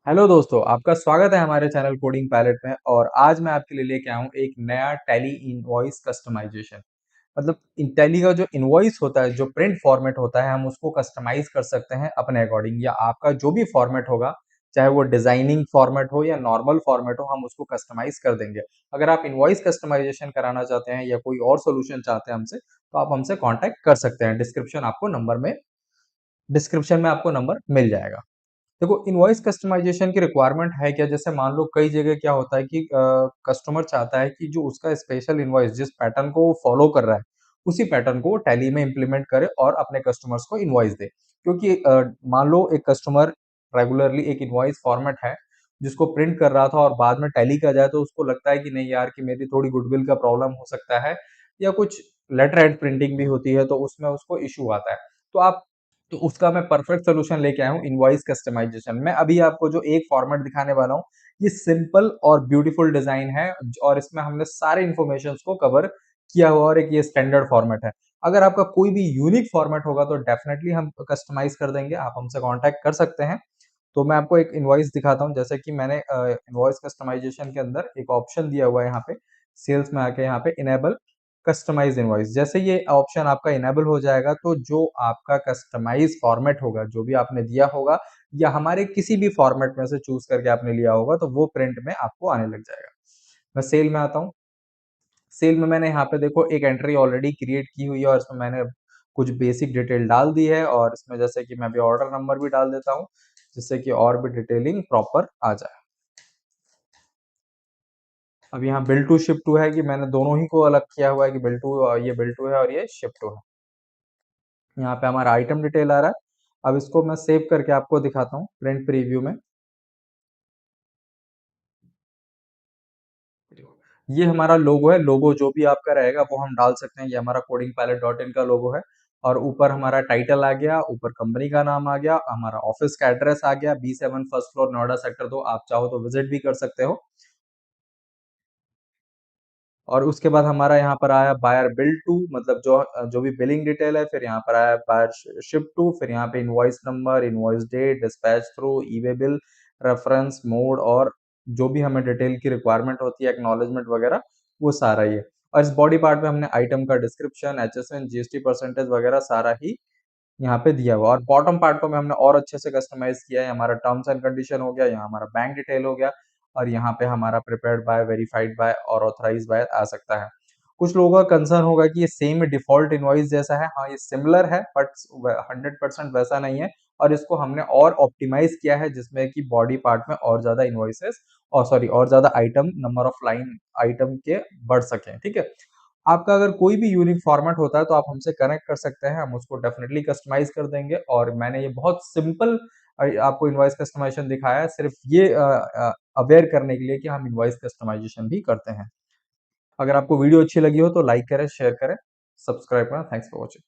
Hello दोस्तों, आपका स्वागत है हमारे चैनल कोडिंग पायलट में। और आज मैं आपके लिए लेके आया हूँ एक नया टैली इनवॉइस कस्टमाइजेशन। मतलब टैली का जो इनवॉइस होता है, जो प्रिंट फॉर्मेट होता है, हम उसको कस्टमाइज कर सकते हैं अपने अकॉर्डिंग। या आपका जो भी फॉर्मेट होगा, चाहे वो डिजाइनिंग फॉर्मेट हो या नॉर्मल फॉर्मेट हो, हम उसको कस्टमाइज कर देंगे। अगर आप इनवॉइस कस्टमाइजेशन कराना चाहते हैं या कोई और सोल्यूशन चाहते हैं हमसे, तो आप हमसे कॉन्टेक्ट कर सकते हैं। डिस्क्रिप्शन में आपको नंबर मिल जाएगा। देखो, इनवॉइस कस्टमाइजेशन की रिक्वायरमेंट है क्या? जैसे मान लो कई जगह क्या होता है कि कस्टमर चाहता है कि जो उसका स्पेशल इनवॉइस जिस पैटर्न को वो फॉलो कर रहा है, उसी पैटर्न को वो टैली में इंप्लीमेंट करे और अपने कस्टमर्स को इनवॉइस दे। क्योंकि मान लो एक कस्टमर रेगुलरली एक इनवॉइस फॉर्मेट है जिसको प्रिंट कर रहा था, और बाद में टैली का जाए तो उसको लगता है कि नहीं यार, कि मेरी थोड़ी गुडविल का प्रॉब्लम हो सकता है, या कुछ लेटर हेड प्रिंटिंग भी होती है तो उसमें उसको इशू आता है। तो आप तो उसका मैं परफेक्ट सॉल्यूशन लेके आया हूँ इनवॉइस कस्टमाइजेशन। मैं अभी आपको जो एक फॉर्मेट दिखाने वाला हूँ, ये सिंपल और ब्यूटीफुल डिजाइन है, और इसमें हमने सारे इन्फॉर्मेशन को कवर किया हुआ, और एक ये स्टैंडर्ड फॉर्मेट है। अगर आपका कोई भी यूनिक फॉर्मेट होगा तो डेफिनेटली हम कस्टमाइज कर देंगे, आप हमसे कांटेक्ट कर सकते हैं। तो मैं आपको एक इनवॉइस दिखाता हूँ। जैसे कि मैंने इनवॉइस कस्टमाइजेशन के अंदर एक ऑप्शन दिया हुआ है यहाँ पे, सेल्स में आके यहाँ पे इनेबल कस्टमाइज इनवॉइस। जैसे ये ऑप्शन आपका इनेबल हो जाएगा, तो जो आपका कस्टमाइज फॉर्मेट होगा, जो भी आपने दिया होगा, या हमारे किसी भी फॉर्मेट में से चूज करके आपने लिया होगा, तो वो प्रिंट में आपको आने लग जाएगा। मैं सेल में आता हूँ। सेल में मैंने यहाँ पे देखो एक एंट्री ऑलरेडी क्रिएट की हुई है, और इसमें मैंने कुछ बेसिक डिटेल डाल दी है, और इसमें जैसे कि मैं भी ऑर्डर नंबर भी डाल देता हूँ, जिससे कि और भी डिटेलिंग प्रॉपर आ जाए। अब यहाँ बिल टू शिप टू है कि मैंने दोनों ही को अलग किया हुआ है कि बिल टू, ये बिल टू है और ये शिप टू है। यहाँ पे हमारा आइटम डिटेल आ रहा है। अब इसको मैं सेव करके आपको दिखाता हूँ प्रिंट प्रीव्यू में। ये हमारा लोगो है। लोगो जो भी आपका रहेगा वो हम डाल सकते हैं। ये हमारा कोडिंग पायलट डॉट इन का लोगो है। और ऊपर हमारा टाइटल आ गया, ऊपर कंपनी का नाम आ गया, हमारा ऑफिस का एड्रेस आ गया, B7 first floor Noida sector 2। आप चाहो तो विजिट भी कर सकते हो। और उसके बाद हमारा यहाँ पर आया बायर बिल टू, मतलब जो जो भी बिलिंग डिटेल है। फिर यहाँ पर आया बायर शिप टू, फिर यहाँ पे invoice number, invoice date, dispatch through, e-way bill, reference mode, और जो भी हमें डिटेल की रिक्वायरमेंट होती है, एक्नॉलेजमेंट वगैरह, वो सारा ही है। और इस बॉडी पार्ट में हमने आइटम का डिस्क्रिप्शन, HSN, GST परसेंटेज वगैरह सारा ही यहाँ पे दिया हुआ। और बॉटम पार्ट को में हमने और अच्छे से कस्टमाइज किया है। हमारा टर्म्स एंड कंडीशन हो गया, यहाँ हमारा बैंक डिटेल हो गया, और यहाँ पे हमारा प्रिपेयर्ड बाय, वेरीफाइड बाय और ऑथराइज्ड बाय आ सकता है। कुछ लोगों का कंसर्न होगा कि ये सेम डिफॉल्ट इनवॉइस जैसा है। हाँ, ये सिमिलर है, बट 100% वैसा नहीं है। और इसको हमने और ऑप्टिमाइज किया है, जिसमें कि बॉडी पार्ट में और ज्यादा इनवॉइसेस, और सॉरी, और ज्यादा item, number of line item के बढ़ सके। ठीक है। आपका अगर कोई भी यूनिक फॉर्मेट होता है तो आप हमसे कनेक्ट कर सकते हैं, हम उसको डेफिनेटली कस्टमाइज कर देंगे। और मैंने ये बहुत सिंपल आपको इनवॉइस कस्टमाइजेशन दिखाया है, सिर्फ ये अवेयर करने के लिए कि हम इनवॉइस कस्टमाइजेशन भी करते हैं। अगर आपको वीडियो अच्छी लगी हो तो लाइक करें, शेयर करें, सब्सक्राइब करें। Thanks for watching.